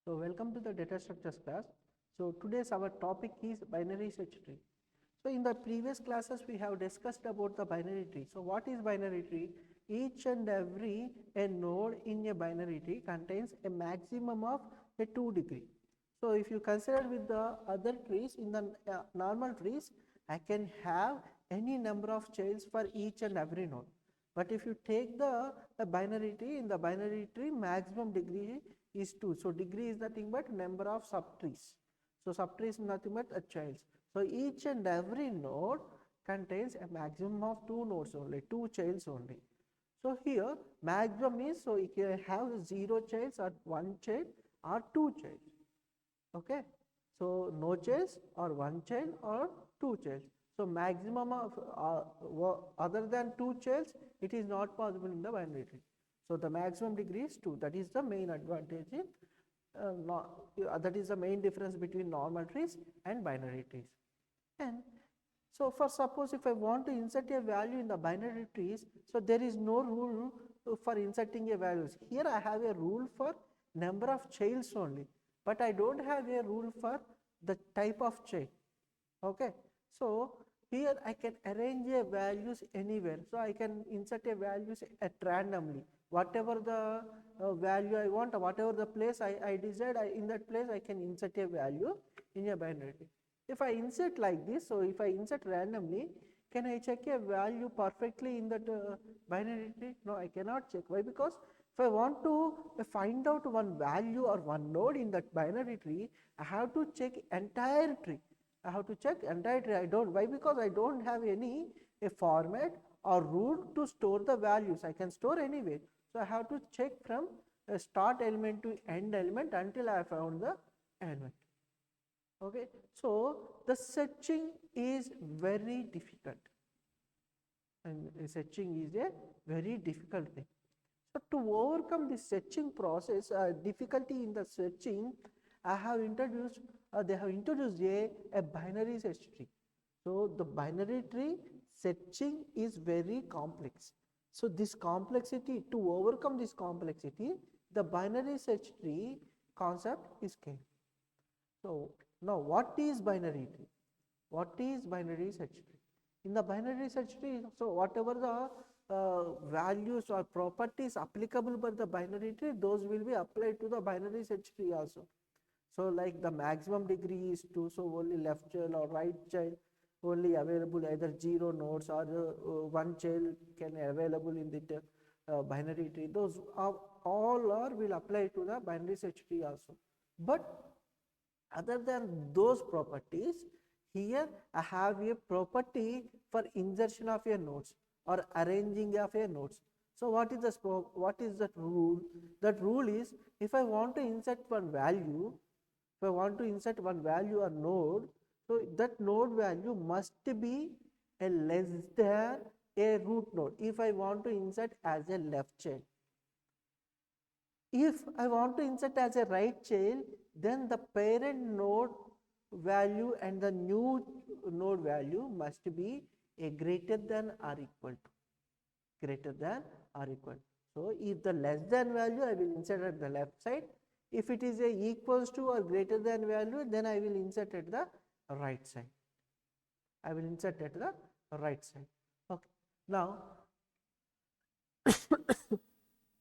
So welcome to the data structures class. So today's our topic is binary search tree. So in the previous classes we have discussed about the binary tree. So what is binary tree? Each and every a node in a binary tree contains a maximum of a 2 degree. So if you consider with the other trees, in the normal trees, I can have any number of childs for each and every node. But if you take the binary tree, in the binary tree maximum degree is 2. So degree is nothing but number of subtrees. So subtree is nothing but a childs. So each and every node contains a maximum of 2 nodes only, 2 childs only. So here maximum is, so you can have 0 childs or 1 child or 2 childs. Okay. So no childs or 1 child or 2 childs. So maximum of other than 2 childs, it is not possible in the binary tree. So the maximum degree is 2. That is the main advantage in that is the main difference between normal trees and binary trees. And so for suppose if I want to insert a value in the binary trees, so there is no rule for inserting a values. Here I have a rule for number of childs only, but I don't have a rule for the type of child. Okay. So here I can arrange a values anywhere. So I can insert a values at randomly. Whatever the value I want, or whatever the place I decide, in that place I can insert a value in a binary tree. If I insert like this, so if I insert randomly, can I check a value perfectly in that binary tree? No, I cannot check. Why? Because if I want to find out one value or one node in that binary tree, I have to check entire tree. I have to check entire tree. I don't. Why? Because I don't have any a format or rule to store the values. I can store anywhere. So I have to check from a start element to end element until I found the element. Okay. So the searching is very difficult, and searching is a very difficult thing. So to overcome this searching process, difficulty in the searching, I have introduced, they have introduced a binary search tree. So the binary tree searching is very complex. So this complexity, to overcome this complexity, the binary search tree concept is came. So now what is binary tree? What is binary search tree? In the binary search tree, so whatever the values or properties applicable by the binary tree, those will be applied to the binary search tree also. So like the maximum degree is 2, so only left child or right child only available, either 0 nodes or 1 child can available in the binary tree. Those are all are will apply to the binary search tree also. But other than those properties, here I have a property for insertion of a nodes or arranging of a nodes. So what is that rule? That rule is, if I want to insert one value, if I want to insert one value or node, so that node value must be a less than a root node if I want to insert as a left child. If I want to insert as a right child, then the parent node value and the new node value must be a greater than or equal to. Greater than or equal. So if the less than value, I will insert at the left side. If it is a equals to or greater than value, then I will insert at the right side. I will insert at the right side. Okay. Now,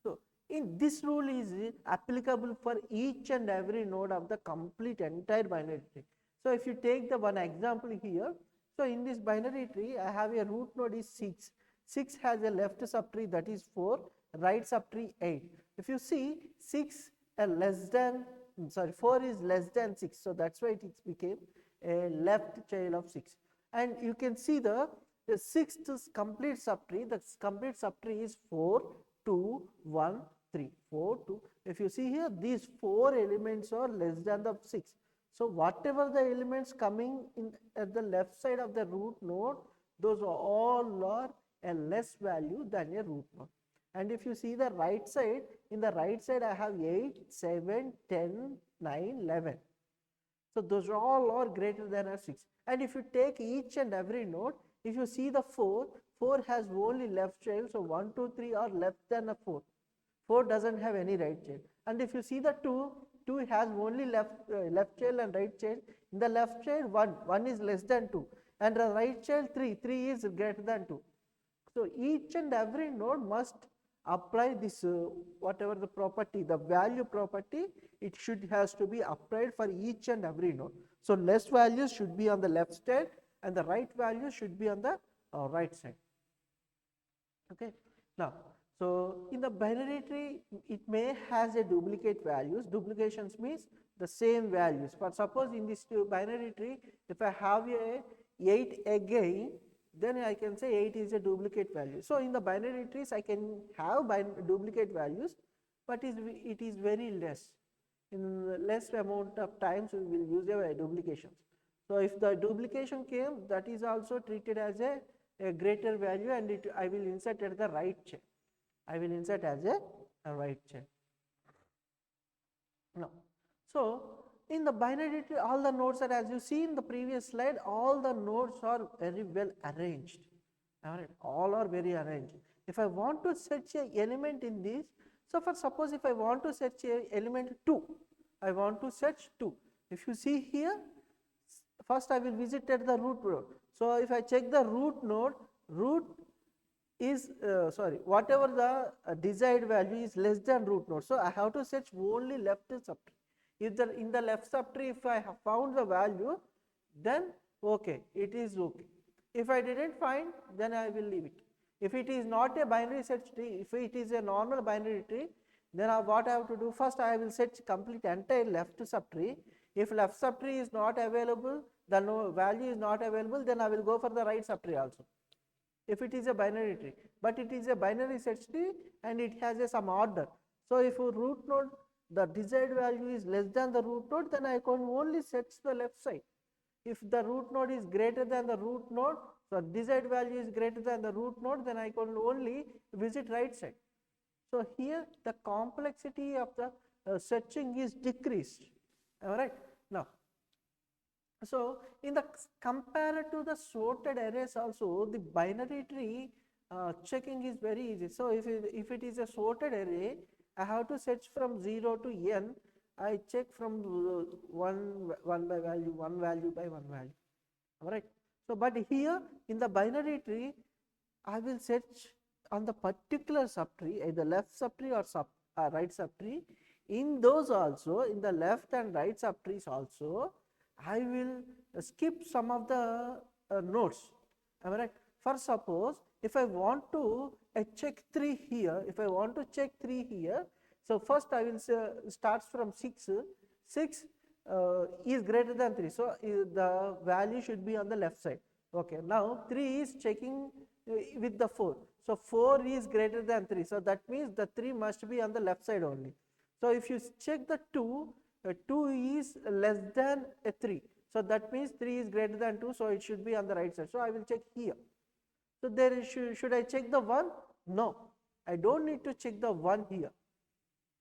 so in this rule is applicable for each and every node of the complete entire binary tree. So if you take the one example here, so in this binary tree, I have a root node is 6. 6 has a left subtree, that is 4, right subtree 8. If you see 6 less than, sorry, 4 is less than 6, so that's why it became a left child of 6. And you can see the sixth complete subtree, the complete subtree is 4, 2, 1, 3, 4, 2. If you see here, these 4 elements are less than the 6. So whatever the elements coming in at the left side of the root node, those all are a less value than a root node. And if you see the right side, in the right side I have 8, 7, 10, 9, 11. So those all are greater than a 6. And if you take each and every node, if you see the 4, 4 has only left child, so 1, 2, 3 are less than a 4. 4 doesn't have any right child. And if you see the 2, 2 has only left child and right child. In the left child 1 is less than 2, and the right child 3 is greater than 2. So each and every node must apply this whatever the property, the value property, it has to be applied for each and every node. So less values should be on the left side and the right values should be on the right side. Okay. Now, so in the binary tree, it may has a duplicate values. Duplications means the same values. For suppose in this binary tree, if I have a 8 again, then I can say 8 is a duplicate value. So in the binary trees, I can have duplicate values, but it is very less. In less amount of times, we will use a duplications. So if the duplication came, that is also treated as a greater value, and I will insert at the right chain. I will insert as a right chain. Now, so in the binary tree, all the nodes are, as you see in the previous slide, all the nodes are very well arranged. Alright, all are very arranged. If I want to search a element in this, so for suppose if I want to search a element 2, I want to search 2. If you see here, first I will visit at the root node. So if I check the root node, root is whatever the desired value is less than root node. So I have to search only left subtree. If in the left subtree, if I have found the value, then okay, it is okay. If I didn't find, then I will leave it. If it is not a binary search tree, if it is a normal binary tree, then what I have to do, first I will search complete entire left subtree. If left subtree is not available, the value is not available, then I will go for the right subtree also. If it is a binary tree, but it is a binary search tree and it has some order. So if a root node, the desired value is less than the root node, then I can only search the left side. If the root node is greater than the root node, so desired value is greater than the root node, then I can only visit right side. So here the complexity of the searching is decreased. Alright. Now, so in the compared to the sorted arrays also, the binary tree checking is very easy. So if it is a sorted array, I have to search from 0 to n. I check from one by value, one value by one value. All right. So but here in the binary tree, I will search on the particular subtree, either left subtree or right subtree. In those also, in the left and right subtrees also, I will skip some of the nodes. Am I right? For suppose if I want to check 3 here, if I want to check 3 here, so first I will start from 6. 6 is greater than 3, so the value should be on the left side. Okay, now 3 is checking with the 4, so 4 is greater than 3, so that means the 3 must be on the left side only. So if you check the 2, 2 is less than a 3, so that means 3 is greater than 2, so it should be on the right side. So I will check here. So there should I check the 1? No, I don't need to check the 1 here.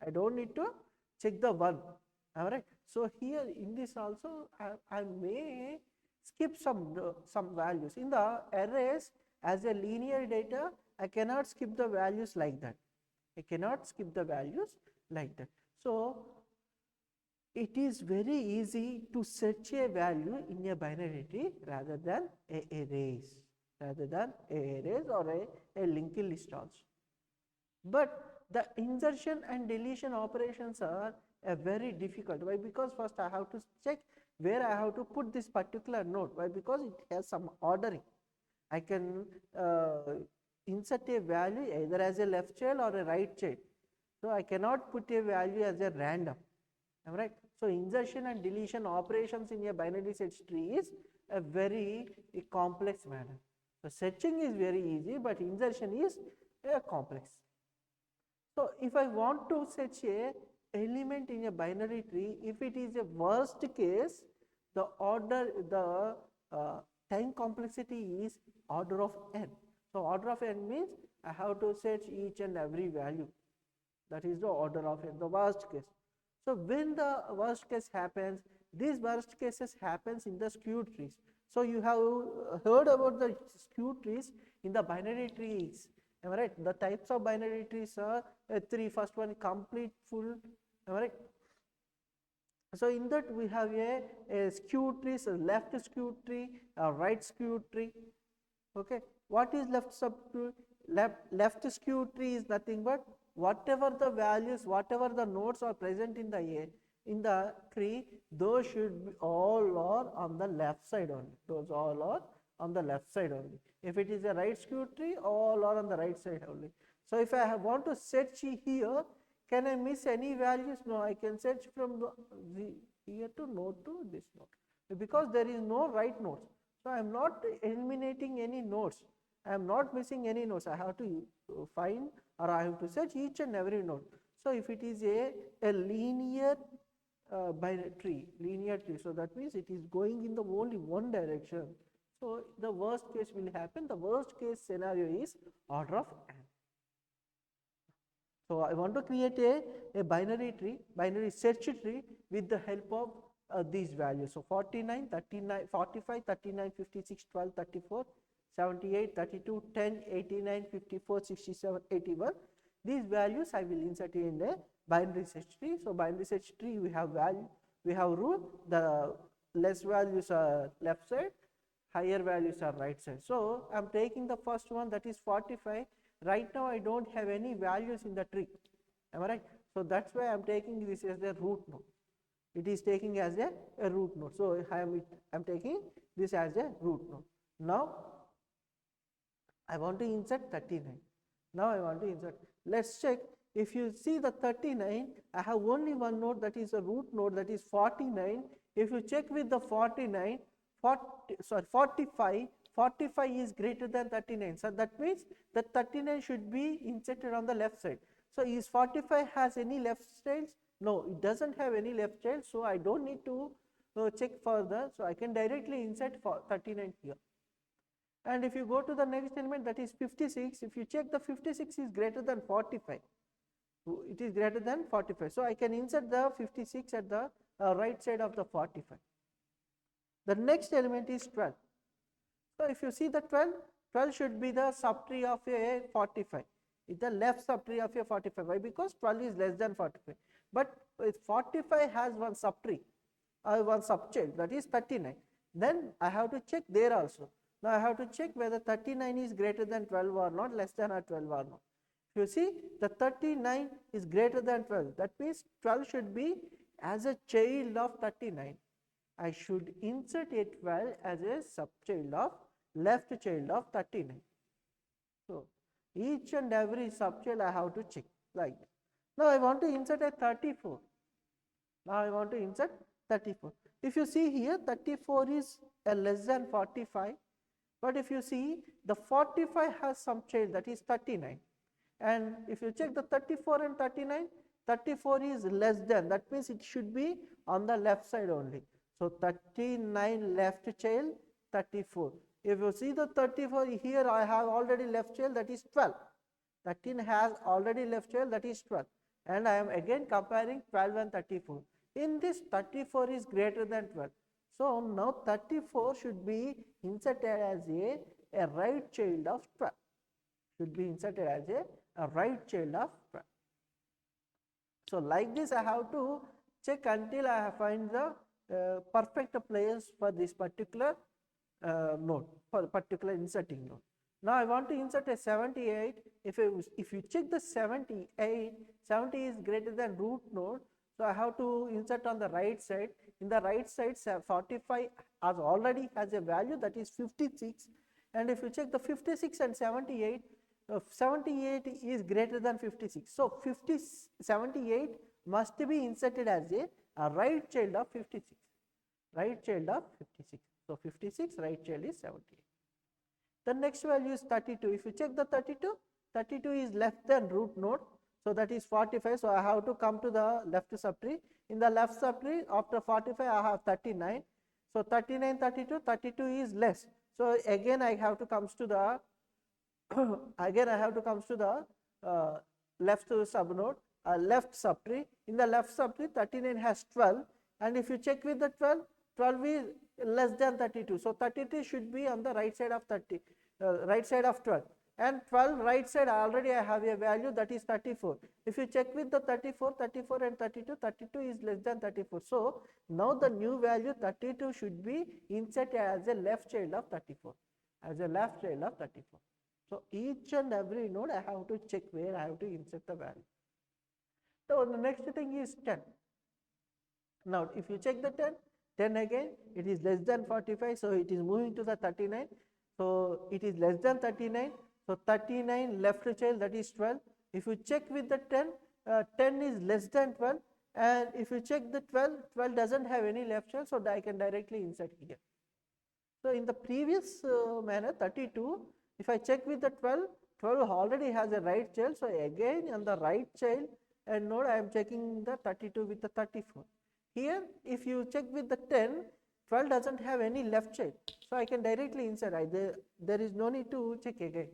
I don't need to check the 1. All right. So here in this also I may skip some values. In the arrays as a linear data, I cannot skip the values like that. I cannot skip the values like that. So it is very easy to search a value in a binary tree rather than arrays, or a linked list also. But the insertion and deletion operations are very difficult. Why? Because first I have to check where I have to put this particular node. Why? Because it has some ordering. I can insert a value either as a left child or a right child. So I cannot put a value as a random. Am I right? So insertion and deletion operations in a binary search tree is a very complex manner. So searching is very easy, but insertion is complex. So if I want to search a element in a binary tree, if it is a worst case, the time complexity is order of n. So order of n means I have to search each and every value. That is the order of n, the worst case. So when the worst case happens, these worst cases happens in the skewed trees. So you have heard about the skewed trees in the binary trees. Am I right? The types of binary trees are 3. First one complete full. Am I right? So in that we have a skew tree, so left skew tree, a right skew tree. Okay. What is left skew tree is nothing but whatever the values, whatever the nodes are present in the tree, those should be all are on the left side only. Those all are on the left side only. If it is a right skew tree, all are on the right side only. So if I want to search here, can I miss any values? No, I can search from the here to node to this node, because there is no right nodes. So I am not eliminating any nodes. I am not missing any nodes. I have to find, or I have to search each and every node. So if it is a linear binary tree, so that means it is going in the only one direction. So the worst case will happen. The worst case scenario is order of n. So I want to create a binary tree, binary search tree with the help of these values. So 49, 39, 45, 39, 56, 12, 34, 78, 32, 10, 89, 54, 67, 81. These values I will insert in the binary search tree. So binary search tree we have value, we have rule, the less values are left side, higher values are right side. So I am taking the first one, that is 45. Right now I don't have any values in the tree, am I right? So that's why I am taking this as a root node. It is taking as a root node. So I am taking this as a root node. Now I want to insert 39. Now I want to insert. Let's check. If you see the 39, I have only one node, that is a root node, that is 49. If you check with the 49, 45 is greater than 39. So that means that 39 should be inserted on the left side. So is 45 has any left childs? No, it doesn't have any left child. So I don't need to check further. So I can directly insert for 39 here. And if you go to the next element, that is 56, if you check, the 56 is greater than 45. It is greater than 45. So I can insert the 56 at the right side of the 45. The next element is 12. So if you see the 12, 12 should be the subtree of a 45. It's the left subtree of a 45. Why? Because 12 is less than 45. But if 45 has one subtree, one subchild, that is 39, then I have to check there also. Now I have to check whether 39 is greater than 12 or not, less than or 12 or not. If you see, the 39 is greater than 12, that means 12 should be as a child of 39. I should insert a 12 as a subchild of left child of 39. So each and every subchild I have to check like that. Now I want to insert a 34. Now I want to insert 34. If you see here, 34 is less than 45. But if you see, the 45 has some child, that is 39. And if you check the 34 and 39, 34 is less than, that means it should be on the left side only. So 39 left child, 34. If you see the 34 here, I have already left child, that is 12. 13 has already left child, that is 12. And I am again comparing 12 and 34. In this, 34 is greater than 12. So now 34 should be inserted as a right child of 12. Should be inserted as a right child of 12. So like this I have to check until I find the perfect place for this particular node, for particular inserting node. Now I want to insert a 78. If you check the 78, 70 is greater than root node. So I have to insert on the right side. In the right side, 45 already has a value, that is 56. And if you check the 56 and 78, 78 is greater than 56. So 78 must be inserted as a right child of 56. Right child of 56. So 56, right child is 78. The next value is 32. If you check the 32, 32 is less than root node. So that is 45. So I have to come to the left subtree. In the left subtree, after 45, I have 39. So 39, 32, 32 is less. So again I have to come to the left subnode, left subtree. In the left subtree, 39 has 12, and if you check with the 12, 12 is less than 32. So 32 should be on the right side of 30, right side of 12. and 12 right side already I have a value that is 34. If you check with the 34, 34 and 32, 32 is less than 34. So, now the new value 32 should be inserted as a left child of 34, as a left child of 34. So, each and every node I have to check where I have to insert the value. So, the next thing is 10. Now, if you check the 10, 10 again, it is less than 45, so it is moving to the 39. So, it is less than 39, so 39 left child, that is 12. If you check with the 10, 10 is less than 12, and if you check the 12, 12 does not have any left child, so I can directly insert here. So, in the previous manner 32, if I check with the 12, 12 already has a right child, so again on the right child and node I am checking the 32 with the 34. Here if you check with the 10, 12 does not have any left child, so I can directly insert, there is no need to check again.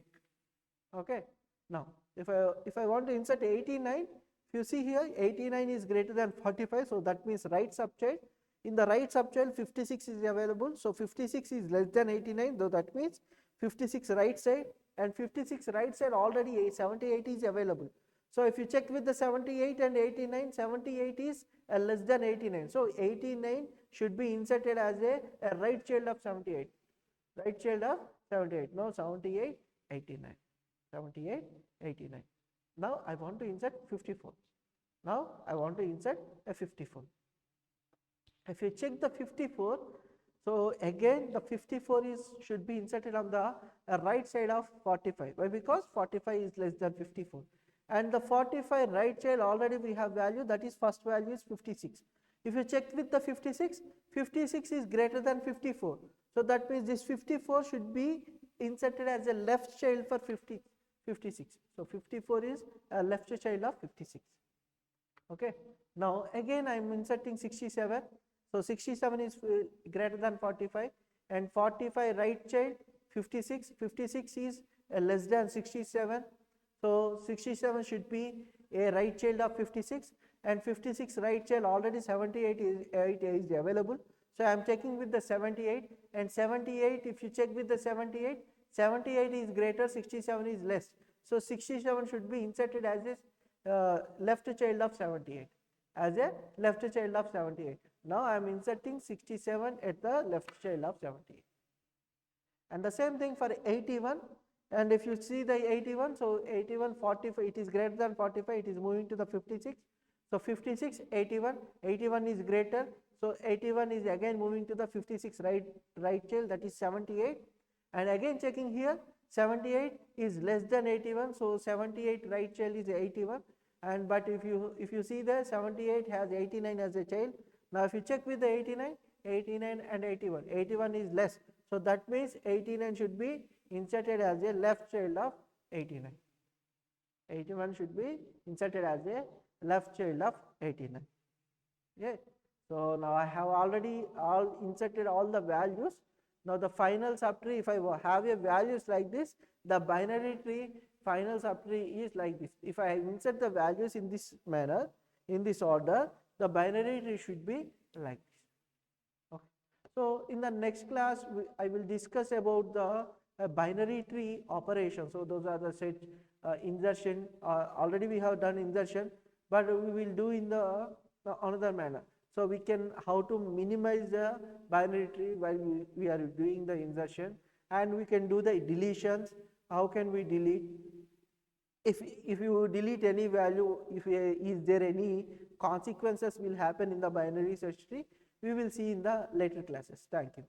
Okay. Now, if I want to insert 89, if you see here 89 is greater than 45, so that means right subchild. In the right subchild 56 is available, so 56 is less than 89, though that means 56 right side, and 56 right side already 78 is available. So, if you check with the 78 and 89, 78 is less than 89. So, 89 should be inserted as a right child of 78, right child of 78. Now, 78, 89, 78, 89. Now, I want to insert 54. Now, I want to insert a 54. If you check the 54, so again the 54 should be inserted on the right side of 45. Why? Because 45 is less than 54, and the 45 right child already we have value, that is first value is 56. If you check with the 56, 56 is greater than 54. So, that means this 54 should be inserted as a left child for 56. So, 54 is a left child of 56. Okay. Now, again I am inserting 67. So, 67 is greater than 45, and 45 right child 56, 56 is less than 67. So, 67 should be a right child of 56, and 56 right child already 78 is available. So, I am checking with the 78, and 78 if you check with the 78, 78 is greater, 67 is less. So, 67 should be inserted as a left child of 78, as a left child of 78. Now, I am inserting 67 at the left child of 78, and the same thing for 81. And if you see the 81, so 81, 45, it is greater than 45, it is moving to the 56. So, 56, 81, 81 is greater, so 81 is again moving to the 56 right child, that is 78, and again checking here 78 is less than 81, so 78 right child is 81, and but if you see the 78 has 89 as a child. Now, if you check with the 89, 89 and 81, 81 is less. So, that means 89 should be inserted as a left child of 89. 81 should be inserted as a left child of 89. Okay. So, now I have already inserted all the values. Now, the final subtree, if I have a values like this, the binary tree final subtree is like this. If I insert the values in this manner, in this order, the binary tree should be like this. Okay. So, in the next class I will discuss about the binary tree operation. So, those are the set insertion, already we have done insertion, but we will do in the another manner. So, we can how to minimize the binary tree while we are doing the insertion, and we can do the deletions. How can we delete? If you delete any value, if is there any consequences will happen in the binary search tree, we will see in the later classes. Thank you.